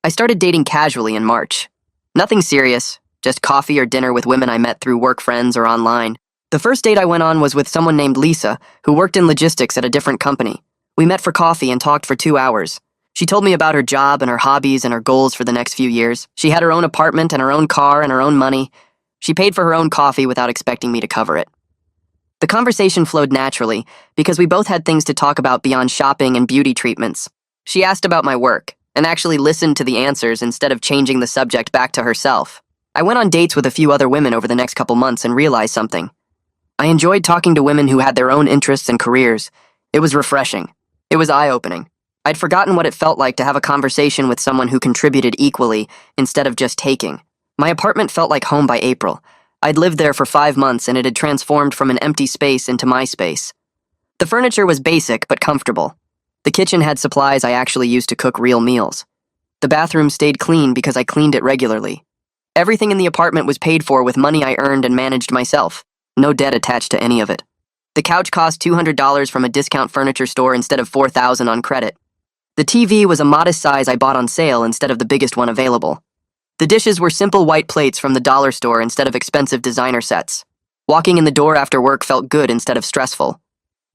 I started dating casually in March. Nothing serious, just coffee or dinner with women I met through work friends or online. The first date I went on was with someone named Lisa, who worked in logistics at a different company. We met for coffee and talked for 2 hours. She told me about her job and her hobbies and her goals for the next few years. She had her own apartment and her own car and her own money. She paid for her own coffee without expecting me to cover it. The conversation flowed naturally because we both had things to talk about beyond shopping and beauty treatments. She asked about my work and actually listened to the answers instead of changing the subject back to herself. I went on dates with a few other women over the next couple months and realized something. I enjoyed talking to women who had their own interests and careers. It was refreshing. It was eye-opening. I'd forgotten what it felt like to have a conversation with someone who contributed equally instead of just taking. My apartment felt like home by April. I'd lived there for 5 months and it had transformed from an empty space into my space. The furniture was basic but comfortable. The kitchen had supplies I actually used to cook real meals. The bathroom stayed clean because I cleaned it regularly. Everything in the apartment was paid for with money I earned and managed myself. No debt attached to any of it. The couch cost $200 from a discount furniture store instead of $4,000 on credit. The TV was a modest size I bought on sale instead of the biggest one available. The dishes were simple white plates from the dollar store instead of expensive designer sets. Walking in the door after work felt good instead of stressful.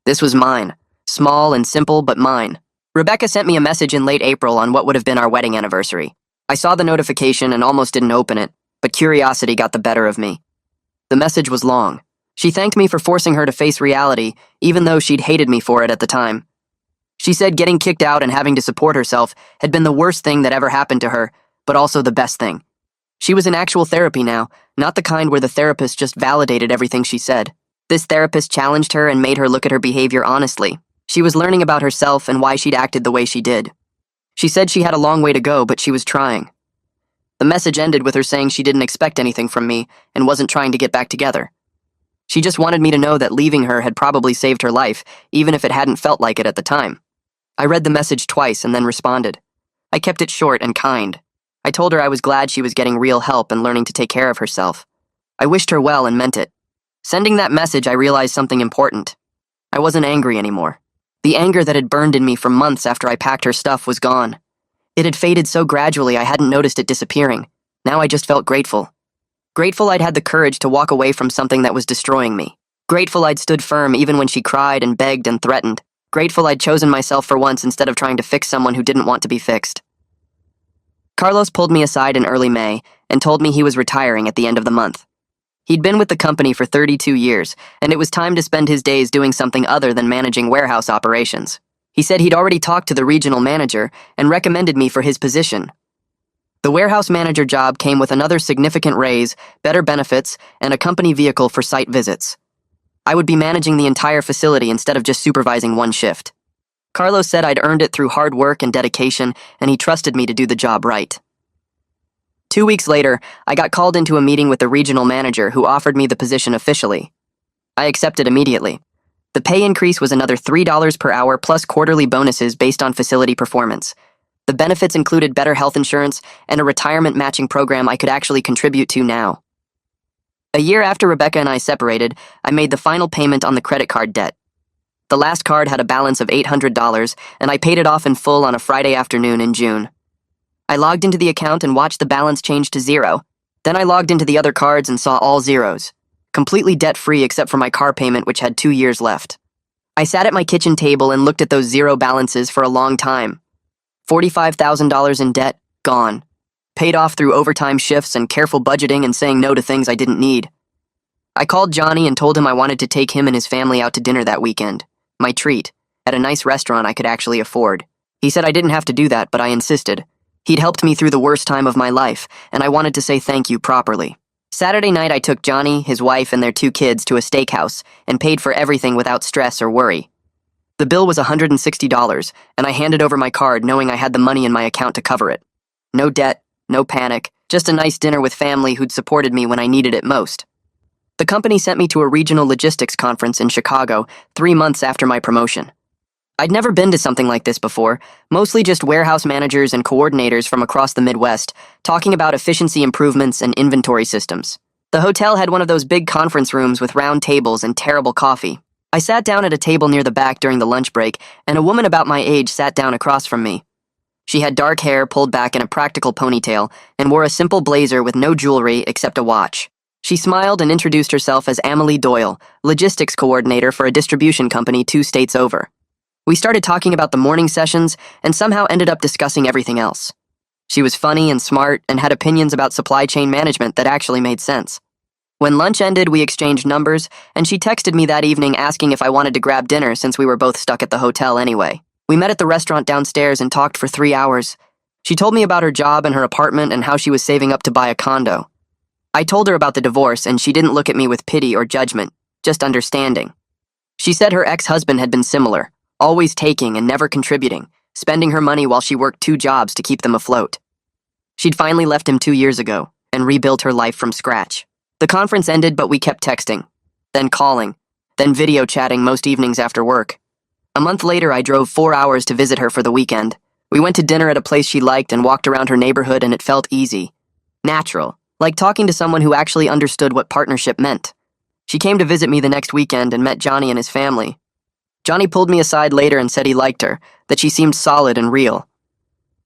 This was mine. Small and simple, but mine. Rebecca sent me a message in late April on what would have been our wedding anniversary. I saw the notification and almost didn't open it, but curiosity got the better of me. The message was long. She thanked me for forcing her to face reality, even though she'd hated me for it at the time. She said getting kicked out and having to support herself had been the worst thing that ever happened to her, but also the best thing. She was in actual therapy now, not the kind where the therapist just validated everything she said. This therapist challenged her and made her look at her behavior honestly. She was learning about herself and why she'd acted the way she did. She said she had a long way to go, but she was trying. The message ended with her saying she didn't expect anything from me and wasn't trying to get back together. She just wanted me to know that leaving her had probably saved her life, even if it hadn't felt like it at the time. I read the message twice and then responded. I kept it short and kind. I told her I was glad she was getting real help and learning to take care of herself. I wished her well and meant it. Sending that message, I realized something important. I wasn't angry anymore. The anger that had burned in me for months after I packed her stuff was gone. It had faded so gradually I hadn't noticed it disappearing. Now I just felt grateful. Grateful I'd had the courage to walk away from something that was destroying me. Grateful I'd stood firm even when she cried and begged and threatened. Grateful I'd chosen myself for once instead of trying to fix someone who didn't want to be fixed. Carlos pulled me aside in early May and told me he was retiring at the end of the month. He'd been with the company for 32 years, and it was time to spend his days doing something other than managing warehouse operations. He said he'd already talked to the regional manager and recommended me for his position. The warehouse manager job came with another significant raise, better benefits, and a company vehicle for site visits. I would be managing the entire facility instead of just supervising one shift. Carlos said I'd earned it through hard work and dedication, and he trusted me to do the job right. 2 weeks later, I got called into a meeting with the regional manager who offered me the position officially. I accepted immediately. The pay increase was another $3 per hour plus quarterly bonuses based on facility performance. The benefits included better health insurance and a retirement matching program I could actually contribute to now. A year after Rebecca and I separated, I made the final payment on the credit card debt. The last card had a balance of $800, and I paid it off in full on a Friday afternoon in June. I logged into the account and watched the balance change to zero. Then I logged into the other cards and saw all zeros. Completely debt-free except for my car payment, which had 2 years left. I sat at my kitchen table and looked at those zero balances for a long time. $45,000 in debt, gone. Paid off through overtime shifts and careful budgeting and saying no to things I didn't need. I called Johnny and told him I wanted to take him and his family out to dinner that weekend. My treat, at a nice restaurant I could actually afford. He said I didn't have to do that, but I insisted. He'd helped me through the worst time of my life, and I wanted to say thank you properly. Saturday night I took Johnny, his wife, and their 2 kids to a steakhouse and paid for everything without stress or worry. The bill was $160, and I handed over my card knowing I had the money in my account to cover it. No debt, no panic, just a nice dinner with family who'd supported me when I needed it most. The company sent me to a regional logistics conference in Chicago 3 months after my promotion. I'd never been to something like this before, mostly just warehouse managers and coordinators from across the Midwest talking about efficiency improvements and inventory systems. The hotel had one of those big conference rooms with round tables and terrible coffee. I sat down at a table near the back during the lunch break, and a woman about my age sat down across from me. She had dark hair pulled back in a practical ponytail and wore a simple blazer with no jewelry except a watch. She smiled and introduced herself as Amelie Doyle, logistics coordinator for a distribution company 2 states over. We started talking about the morning sessions and somehow ended up discussing everything else. She was funny and smart and had opinions about supply chain management that actually made sense. When lunch ended, we exchanged numbers, and she texted me that evening asking if I wanted to grab dinner since we were both stuck at the hotel anyway. We met at the restaurant downstairs and talked for 3 hours. She told me about her job and her apartment and how she was saving up to buy a condo. I told her about the divorce, and she didn't look at me with pity or judgment, just understanding. She said her ex-husband had been similar, always taking and never contributing, spending her money while she worked 2 jobs to keep them afloat. She'd finally left him 2 years ago and rebuilt her life from scratch. The conference ended, but we kept texting, then calling, then video chatting most evenings after work. A month later, I drove 4 hours to visit her for the weekend. We went to dinner at a place she liked and walked around her neighborhood, and it felt easy. Natural, like talking to someone who actually understood what partnership meant. She came to visit me the next weekend and met Johnny and his family. Johnny pulled me aside later and said he liked her, that she seemed solid and real.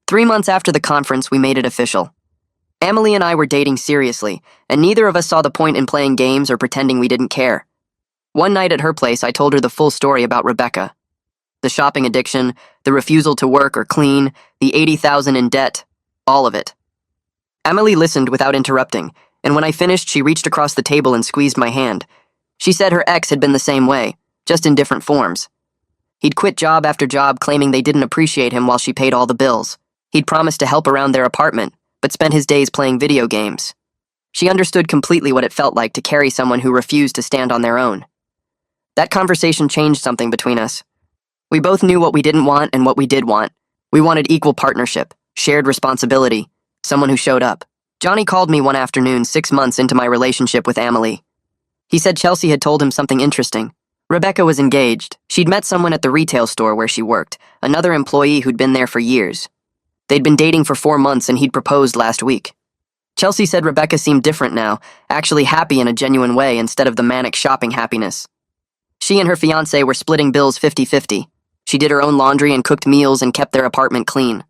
3 months after the conference, we made it official. Emily and I were dating seriously, and neither of us saw the point in playing games or pretending we didn't care. One night at her place, I told her the full story about Rebecca. The shopping addiction, the refusal to work or clean, the $80,000 in debt, all of it. Emily listened without interrupting, and when I finished, she reached across the table and squeezed my hand. She said her ex had been the same way, just in different forms. He'd quit job after job, claiming they didn't appreciate him while she paid all the bills. He'd promised to help around their apartment, but spent his days playing video games. She understood completely what it felt like to carry someone who refused to stand on their own. That conversation changed something between us. We both knew what we didn't want and what we did want. We wanted equal partnership, shared responsibility, someone who showed up. Johnny called me one afternoon 6 months into my relationship with Emily. He said Chelsea had told him something interesting. Rebecca was engaged. She'd met someone at the retail store where she worked, another employee who'd been there for years. They'd been dating for 4 months and he'd proposed last week. Chelsea said Rebecca seemed different now, actually happy in a genuine way instead of the manic shopping happiness. She and her fiancé were splitting bills 50-50. She did her own laundry and cooked meals and kept their apartment clean.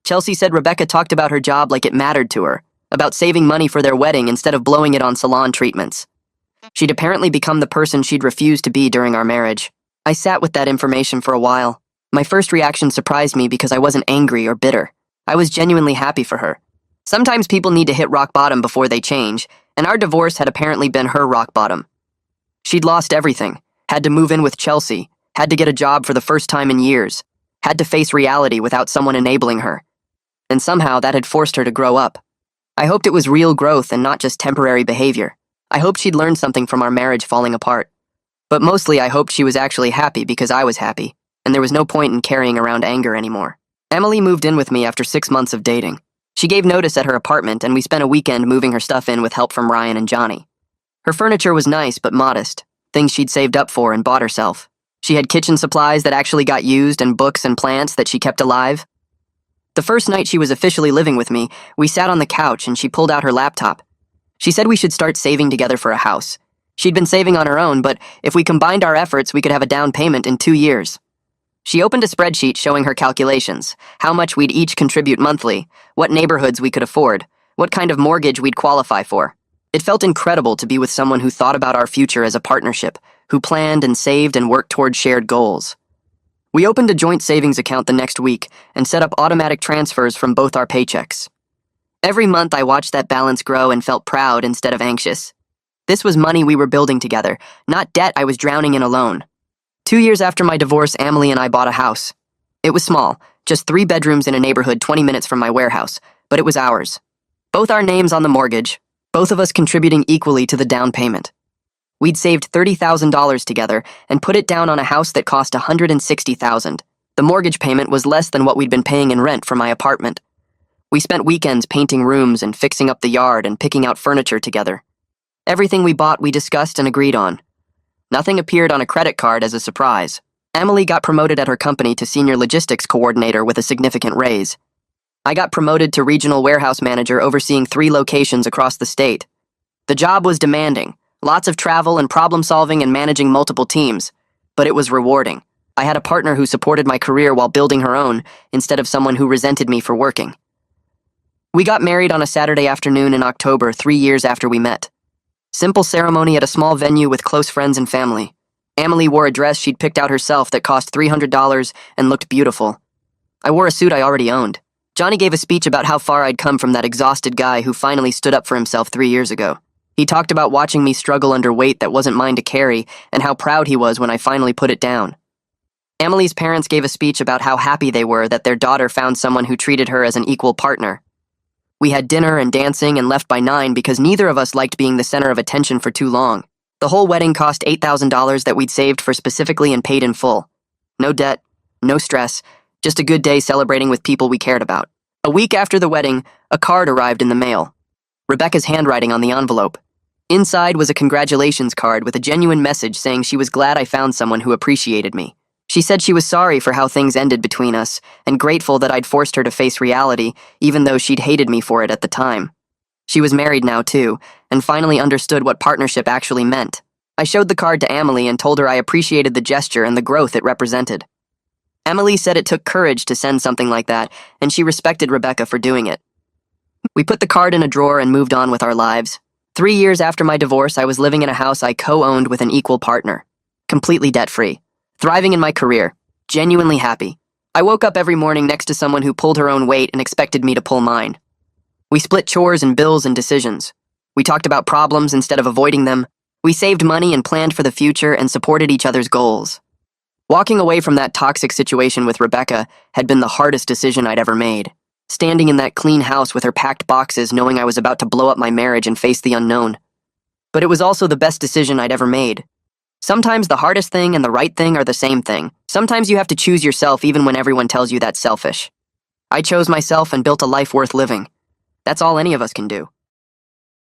Chelsea said Rebecca talked about her job like it mattered to her, about saving money for their wedding instead of blowing it on salon treatments. She'd apparently become the person she'd refused to be during our marriage. I sat with that information for a while. My first reaction surprised me because I wasn't angry or bitter. I was genuinely happy for her. Sometimes people need to hit rock bottom before they change, and our divorce had apparently been her rock bottom. She'd lost everything, had to move in with Chelsea, had to get a job for the first time in years, had to face reality without someone enabling her. And somehow that had forced her to grow up. I hoped it was real growth and not just temporary behavior. I hoped she'd learned something from our marriage falling apart. But mostly I hoped she was actually happy because I was happy, and there was no point in carrying around anger anymore. Emily moved in with me after 6 months of dating. She gave notice at her apartment, and we spent a weekend moving her stuff in with help from Ryan and Johnny. Her furniture was nice but modest, things she'd saved up for and bought herself. She had kitchen supplies that actually got used and books and plants that she kept alive. The first night she was officially living with me, we sat on the couch and she pulled out her laptop. She said we should start saving together for a house. She'd been saving on her own, but if we combined our efforts, we could have a down payment in 2 years. She opened a spreadsheet showing her calculations, how much we'd each contribute monthly, what neighborhoods we could afford, what kind of mortgage we'd qualify for. It felt incredible to be with someone who thought about our future as a partnership, who planned and saved and worked toward shared goals. We opened a joint savings account the next week and set up automatic transfers from both our paychecks. Every month I watched that balance grow and felt proud instead of anxious. This was money we were building together, not debt I was drowning in alone. 2 years after my divorce, Emily and I bought a house. It was small, just 3 bedrooms in a neighborhood 20 minutes from my warehouse, but it was ours. Both our names on the mortgage, both of us contributing equally to the down payment. We'd saved $30,000 together and put it down on a house that cost $160,000. The mortgage payment was less than what we'd been paying in rent for my apartment. We spent weekends painting rooms and fixing up the yard and picking out furniture together. Everything we bought we discussed and agreed on. Nothing appeared on a credit card as a surprise. Emily got promoted at her company to senior logistics coordinator with a significant raise. I got promoted to regional warehouse manager overseeing 3 locations across the state. The job was demanding, lots of travel and problem solving and managing multiple teams, but it was rewarding. I had a partner who supported my career while building her own, instead of someone who resented me for working. We got married on a Saturday afternoon in October, 3 years after we met. Simple ceremony at a small venue with close friends and family. Emily wore a dress she'd picked out herself that cost $300 and looked beautiful. I wore a suit I already owned. Johnny gave a speech about how far I'd come from that exhausted guy who finally stood up for himself 3 years ago. He talked about watching me struggle under weight that wasn't mine to carry and how proud he was when I finally put it down. Emily's parents gave a speech about how happy they were that their daughter found someone who treated her as an equal partner. We had dinner and dancing and left by 9 because neither of us liked being the center of attention for too long. The whole wedding cost $8,000 that we'd saved for specifically and paid in full. No debt, no stress, just a good day celebrating with people we cared about. A week after the wedding, a card arrived in the mail. Rebecca's handwriting on the envelope. Inside was a congratulations card with a genuine message saying she was glad I found someone who appreciated me. She said she was sorry for how things ended between us, and grateful that I'd forced her to face reality, even though she'd hated me for it at the time. She was married now, too, and finally understood what partnership actually meant. I showed the card to Emily and told her I appreciated the gesture and the growth it represented. Emily said it took courage to send something like that, and she respected Rebecca for doing it. We put the card in a drawer and moved on with our lives. 3 years after my divorce, I was living in a house I co-owned with an equal partner. Completely debt-free. Thriving in my career. Genuinely happy. I woke up every morning next to someone who pulled her own weight and expected me to pull mine. We split chores and bills and decisions. We talked about problems instead of avoiding them. We saved money and planned for the future and supported each other's goals. Walking away from that toxic situation with Rebecca had been the hardest decision I'd ever made. Standing in that clean house with her packed boxes, knowing I was about to blow up my marriage and face the unknown. But it was also the best decision I'd ever made. Sometimes the hardest thing and the right thing are the same thing. Sometimes you have to choose yourself even when everyone tells you that's selfish. I chose myself and built a life worth living. That's all any of us can do.